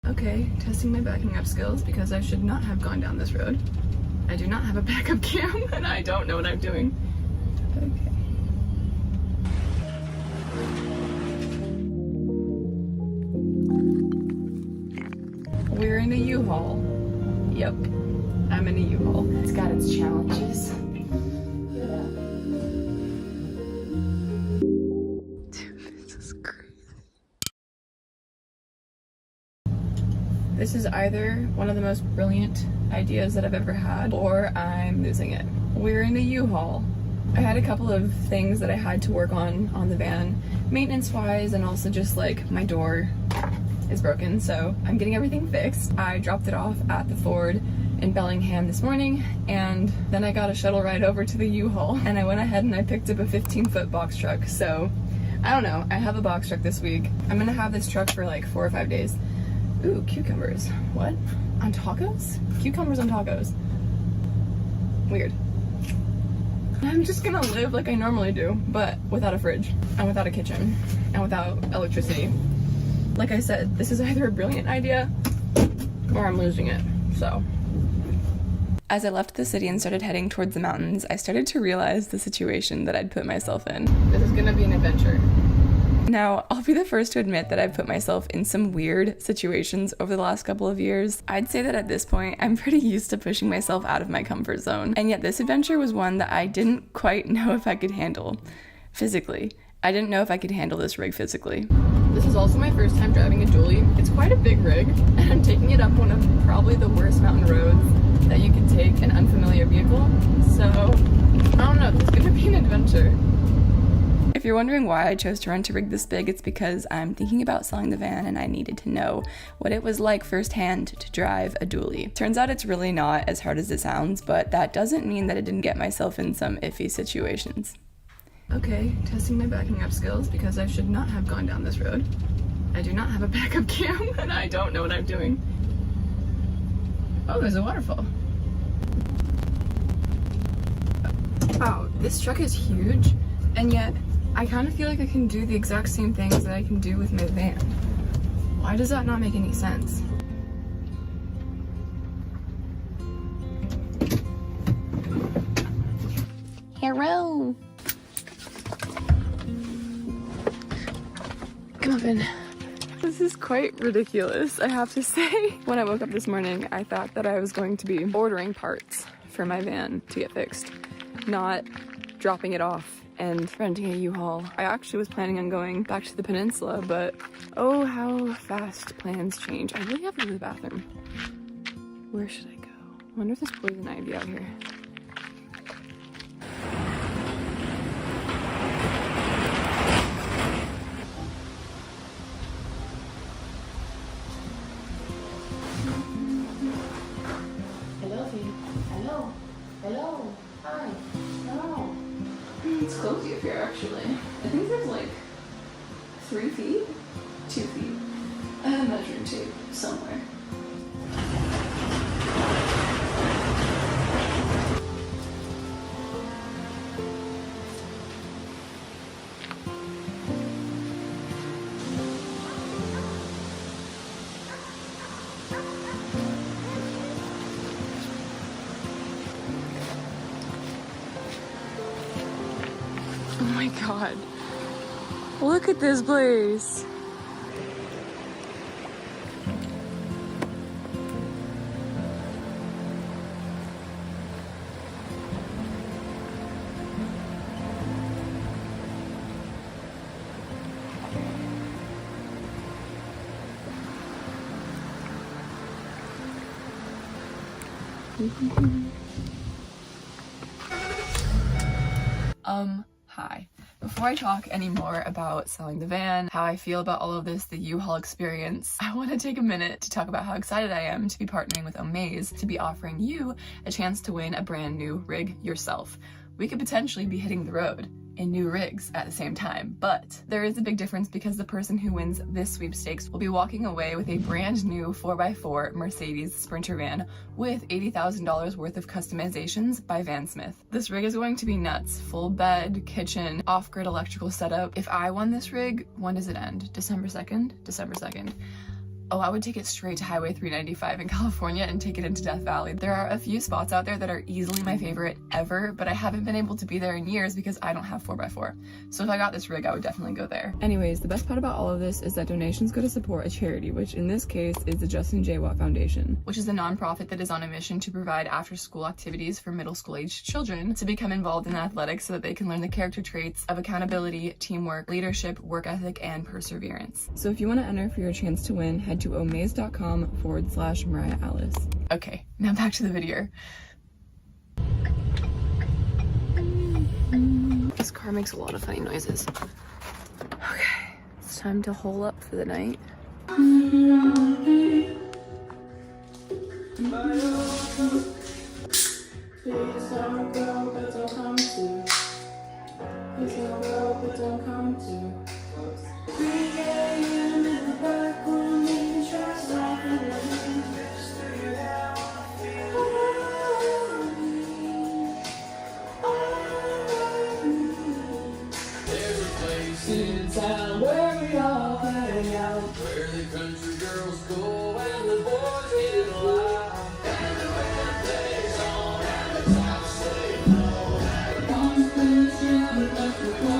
Okay, testing my backing up skills because I should not have gone down this road. I do not have a backup cam and I don't know what I'm doing. Okay. We're in a U-Haul. Yep, I'm in a U-Haul. It's got its challenges. This is either one of the most brilliant ideas that I've ever had, or I'm losing it. We're in a U-Haul. I had a couple of things that I had to work on the van, maintenance-wise, and also just like my door is broken, so I'm getting everything fixed. I dropped it off at the Ford in Bellingham this morning, and then I got a shuttle ride over to the U-Haul, and I went ahead and I picked up a 15-foot box truck. So I don't know, I have a box truck this week. I'm gonna have this truck for like 4 or 5 days. Ooh, cucumbers. What? On tacos? Cucumbers on tacos. Weird. I'm just gonna live like I normally do, but without a fridge, and without a kitchen, and without electricity. Like I said, this is either a brilliant idea, or I'm losing it, so. As I left the city and started heading towards the mountains, I started to realize the situation that I'd put myself in. This is gonna be an adventure. Now, I'll be the first to admit that I've put myself in some weird situations over the last couple of years. I'd say that at this point, I'm pretty used to pushing myself out of my comfort zone. And yet this adventure was one that I didn't quite know if I could handle physically. I didn't know if I could handle this rig physically. This is also my first time driving a dually. It's quite a big rig, and I'm taking it up one of probably the worst mountain roads that you can take an unfamiliar vehicle. So, I don't know, this is gonna be an adventure. If you're wondering why I chose to rent a rig this big, it's because I'm thinking about selling the van and I needed to know what it was like firsthand to drive a dually. Turns out it's really not as hard as it sounds, but that doesn't mean that I didn't get myself in some iffy situations. Okay, testing my backing up skills because I should not have gone down this road. I do not have a backup cam and I don't know what I'm doing. Oh, there's a waterfall. Wow, this truck is huge, and yet I kind of feel like I can do the exact same things that I can do with my van. Why does that not make any sense? Hello. Come on in. This is quite ridiculous, I have to say. When I woke up this morning, I thought that I was going to be ordering parts for my van to get fixed, not dropping it off and renting a U-Haul. I actually was planning on going back to the peninsula, but oh, how fast plans change. I really have to go to the bathroom. Where should I go? I wonder if there's poison ivy out here. Hello. Hi. Hello. It's cozy up here, actually. I think there's like 3 feet? 2 feet. I have a measuring tape somewhere. Oh my god. Look at this place. Hi. Before I talk any more about selling the van, how I feel about all of this, the U-Haul experience, I want to take a minute to talk about how excited I am to be partnering with Omaze to be offering you a chance to win a brand new rig yourself. We could potentially be hitting the road in new rigs at the same time, but there is a big difference because the person who wins this sweepstakes will be walking away with a brand new 4x4 Mercedes Sprinter van with $80,000 worth of customizations by Vansmith. This rig is going to be nuts. Full bed, kitchen, off-grid electrical setup. If I won this rig, when does it end? December 2nd? December 2nd. Oh, I would take it straight to Highway 395 in California and take it into Death Valley. There are a few spots out there that are easily my favorite ever, but I haven't been able to be there in years because I don't have 4x4. So if I got this rig, I would definitely go there. Anyways, the best part about all of this is that donations go to support a charity, which in this case is the Justin J. Watt Foundation, which is a nonprofit that is on a mission to provide after-school activities for middle school-aged children to become involved in athletics so that they can learn the character traits of accountability, teamwork, leadership, work ethic, and perseverance. So if you want to enter for your chance to win, head to omaze.com/Mariah Alice. Okay, now back to the video. This car makes a lot of funny noises. Okay, it's time to hole up for the night. In town where we all hang out, where the country girls go and the boys get loud. And the band plays on and the top say no. One place you like to go.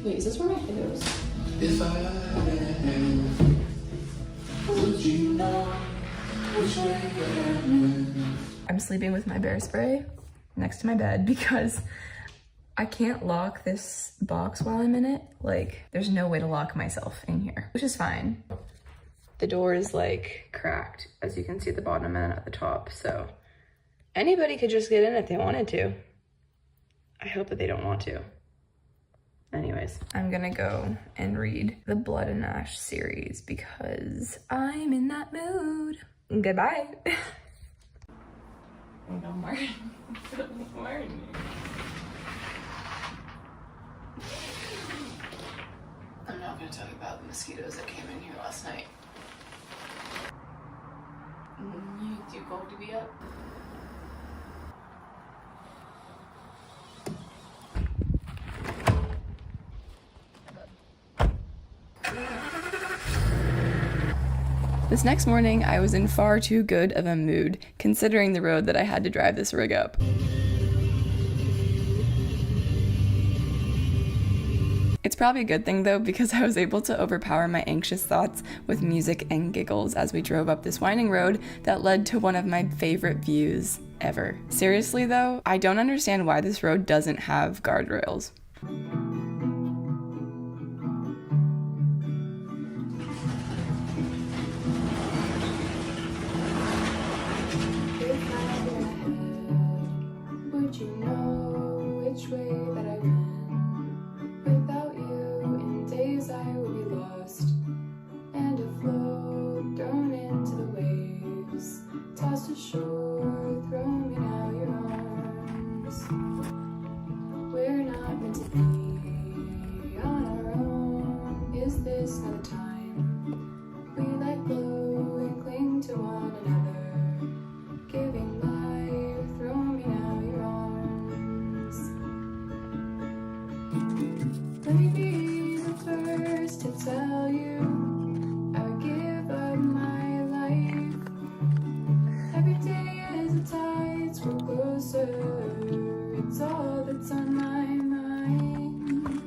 Wait, is this where my head goes? If I had a hand, would you know which way it went? I'm sleeping with my bear spray next to my bed because I can't lock this box while I'm in it. Like, there's no way to lock myself in here, which is fine. The door is like cracked, as you can see at the bottom and at the top. So anybody could just get in if they wanted to. I hope that they don't want to. Anyways, I'm gonna go and read the Blood and Ash series because I'm in that mood. Goodbye. Oh no, Martin. Martin. I'm not gonna tell you about the mosquitoes that came in here last night. You too cold to be up? This next morning, I was in far too good of a mood, considering the road that I had to drive this rig up. It's probably a good thing though, because I was able to overpower my anxious thoughts with music and giggles as we drove up this winding road that led to one of my favorite views ever. Seriously though, I don't understand why this road doesn't have guardrails. Would you know which way that I went? Without you, in days I would be lost and afloat, thrown into the waves, tossed ashore, throw me now your arms. We're not meant to be on our own. Is this not the time we let go and cling to one another, giving life, throw me now your arms. Let me be the first to tell you I would give up my life. Every day as the tides grow closer, it's all that's on my mind.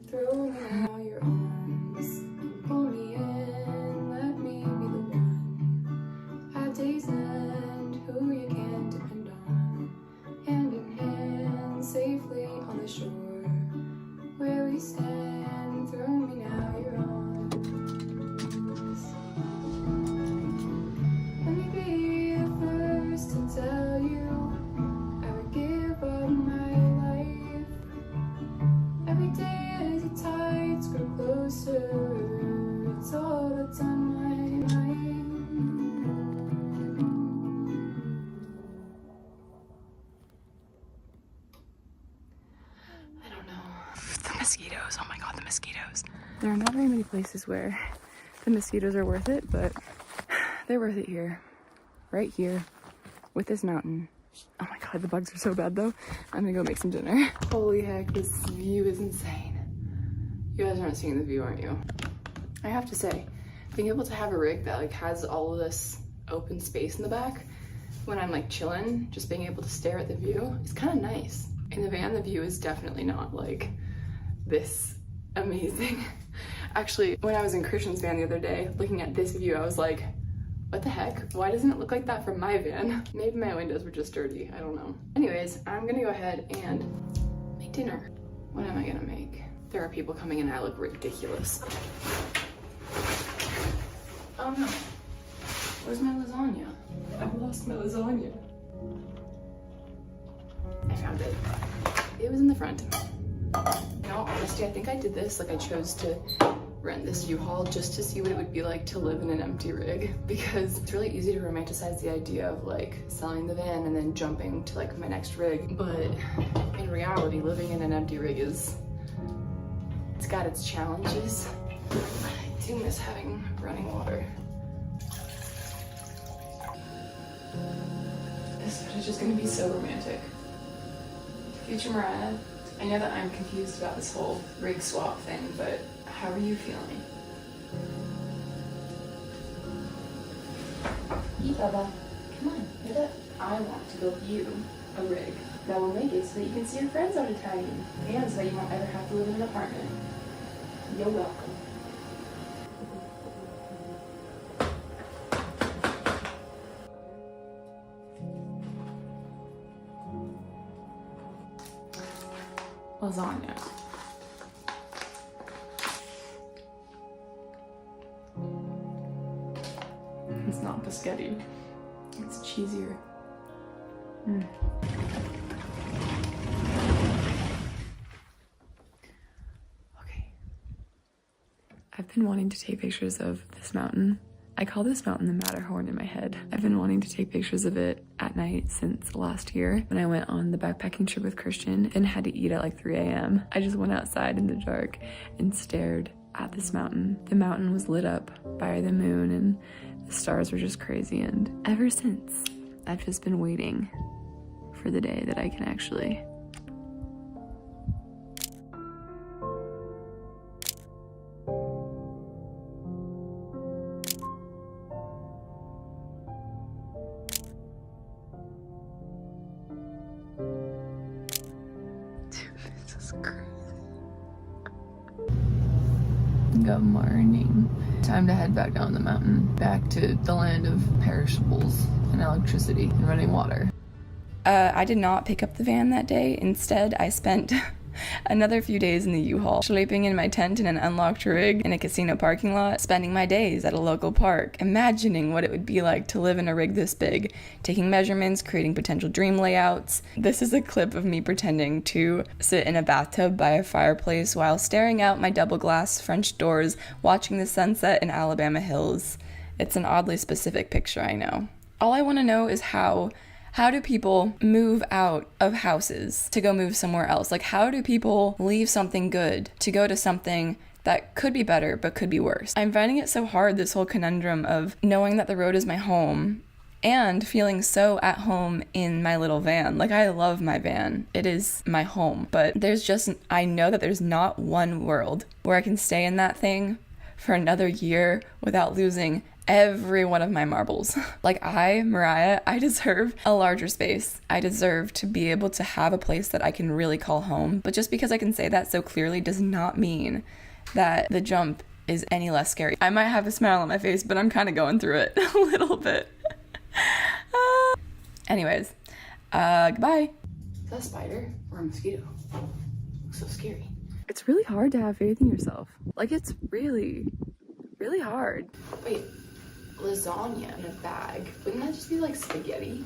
Throw me now your arms and pull me in, let me be the one. At day's end, who you can depend on, hand in hand, safely on the shore where we stand. Throw me now your arms. Let me be the first to tell you I would give up my life. Every day as the tides grow closer, it's all that's on my mind. I don't know. The mosquitoes, oh my god, the mosquitoes. There are not very many places where the mosquitoes are worth it, but they're worth it here. Right here, with this mountain, Oh my god, the bugs are so bad though. I'm gonna go make some dinner. Holy heck, this view is insane. You guys aren't seeing the view, aren't you? I have to say, being able to have a rig that like has all of this open space in the back when I'm like chilling, just being able to stare at the view is kind of nice. In the van, the view is definitely not like this amazing. Actually, when I was in Christian's van the other day, looking at this view, I was like, what the heck? Why doesn't it look like that from my van? Maybe my windows were just dirty, I don't know. Anyways, I'm gonna go ahead and make dinner. What am I gonna make? There are people coming in, I look ridiculous. Oh no, where's my lasagna? I've lost my lasagna. I found it. It was in the front. In all honesty, I think I did this, like I chose to rent this U-Haul just to see what it would be like to live in an empty rig, because it's really easy to romanticize the idea of like selling the van and then jumping to like my next rig, but in reality, living in an empty rig it's got its challenges. I do miss having running water. This is just gonna be so romantic. Future Mariah, I know that I'm confused about this whole rig swap thing, but how are you feeling? Baba, come on, get up. I want to build you a rig that will make it so that you can see your friends all the time, and so that you won't ever have to live in an apartment. You're welcome. Lasagna. It's not biscotti. It's cheesier. Okay. I've been wanting to take pictures of this mountain. I call this mountain the Matterhorn in my head. I've been wanting to take pictures of it at night since last year when I went on the backpacking trip with Christian and had to eat at like 3 a.m. I just went outside in the dark and stared at this mountain. The mountain was lit up by the moon and the stars were just crazy, and ever since, I've just been waiting for the day that I can actually Good morning. Time to head back down the mountain, back to the land of perishables and electricity and running water. I did not pick up the van that day. Instead, I spent another few days in the U-Haul, sleeping in my tent in an unlocked rig in a casino parking lot, spending my days at a local park, imagining what it would be like to live in a rig this big, taking measurements, creating potential dream layouts. This is a clip of me pretending to sit in a bathtub by a fireplace while staring out my double glass French doors, watching the sunset in Alabama hills. It's an oddly specific picture, I know. All I want to know is how do people move out of houses to go move somewhere else? Like, how do people leave something good to go to something that could be better but could be worse? I'm finding it so hard, this whole conundrum of knowing that the road is my home and feeling so at home in my little van. Like, I love my van. It is my home. But I know that there's not one world where I can stay in that thing for another year without losing every one of my marbles. Like, Mariah, I deserve a larger space. I deserve to be able to have a place that I can really call home. But just because I can say that so clearly does not mean that the jump is any less scary. I might have a smile on my face, but I'm kind of going through it a little bit. Anyways, goodbye. Is that a spider or a mosquito? Looks so scary. It's really hard to have faith in yourself. Like, it's really, really hard. Wait. Lasagna in a bag. Wouldn't that just be like spaghetti?